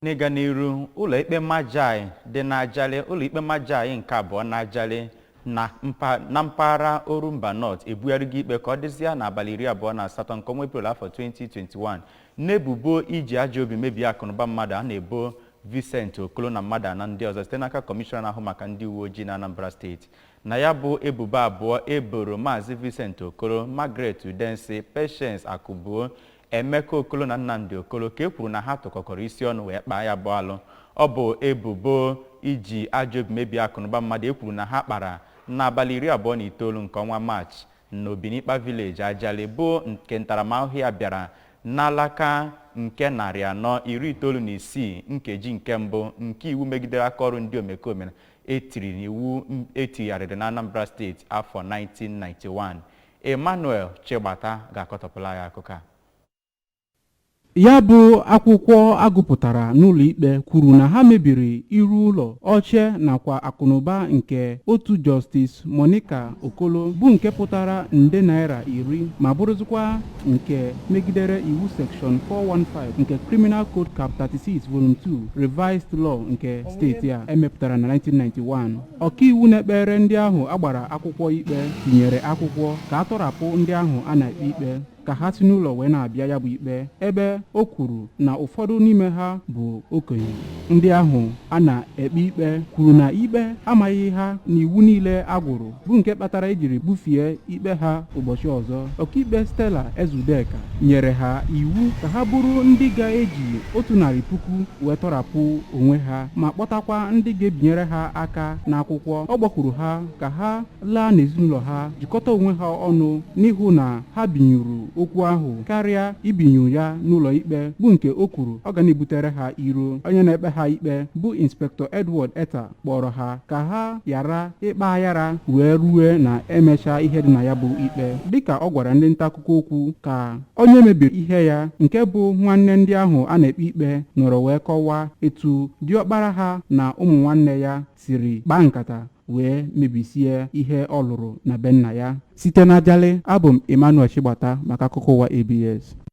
N'ịga n'iru, ụlọ ikpe Majai dị n'Ajalli, ụlọ ikpe Majai nke abụọ n'Ajalli na mpaghara Orumba North ebugharịgo ikpe ka ọ dịzịa n'abalị 28 nke ọnwa Eprel afọ 2021 n'ebubo iji ajọ obi mebie akụnụba mmadụ a na-ebo Vincent Okolo na mmadụ anọ ndị ọzọ site n'aka kọmishọna na-ahụ maka ndị uwe ojii na Anambra steeti. Na ya bụ ebubo abụọ eboro Maazị Vincent Okolo, Margaret Udensi, Patience Akụbuo, Emeka Okolo na Nnamdi Okolo ka e kwuru na ha tụkọkọrọ isi ọnụ wee kpaa ya bụ alụ. Ọ bụ ebubo iji ajọ obi mebie akụnụba mmadụ e kwuru na ha kpara n'abalị 29 nke ọnwa Maachị n'Obinikpa Village Ajalli, bụ nke ntaramahụhụ ya bịara n'alaka nke 496 nkeji nke mbụ nke iwu megidere akaọrụ ndị omekome etiri n'iwu etigharịrị na Anambra steeti afọ 1991. Emmanuel Chigbata ga-akọtọpụla ya akụkọ a. Ya bụ akwụkwọ agụpụtara n'ụlọ ikpe kwuru na ha mebiri iru ụlọ, oche nakwa akụnụba nke otu Justice Monica Okolo, bụ nke pụtara nde naira 10 ma bụrụzikwa nke megidere iwu section 415 nke Criminal Code Cap 36 Volume 2 Revised Law nke steeti a emepụtara na 1991. Ọkaiwu na-ekpere ndị ahụ agbara akwụkwọ ikpe tinyere akwụkwọ ka a tọrapụ ndị ahụ a na-ekpe ikpe ka ha si n'ụlọ wee na-abịa ya bụ ikpe, ebe o kwuru na ụfọdụ n'ime ha bụ okenye. Ndị ahụ a na-ekpe ikpe kwuru na ikpe amaghị ha n'iwu niile agwụrụ, bụ nke kpatara ejiri bufie ikpe ha ụbọchị ọzọ. Ọkaikpe Stella Ezudeka nyere ha iwu ka ha bụrụ ndị ga-eji 100,000 wee tọrapụ onwe ha ma kpọtakwa ndị ga-ebinyere ha aka n'akwụkwọ. Ọ gbakwuru ha ka ha laa n'ezinụlọ ha jikọta onwe ha ọnụ n'ihu na ha binyuru okwu ahụ karịa ibinyu ya n'ụlọ ikpe, bụ nke o kwuru ọ ga na-ebutere ha iro. Onye na-ekpe ha ikpe bụ Inspector Edward Eta kpọrọ ha ka ha ghara ịkpa aghara wee rue na emechaa ihe dị na ya bụ ikpe. Dịka ọ gwara ndị nta akụkọ okwu, ka onye mebiri ihe ya nke bụ nwanne ndị ahụ a na-ekpe ikpe nọrọ wee kọwaa etu diọkpara ha na ụmụ nwanne ya siri kpaa nkata wee mebisie ihe ọ lụrụ na be nna ya. Site n'Ajalli, abụ m Emmanuel Chigbata maka akụkọ ụwa ABS.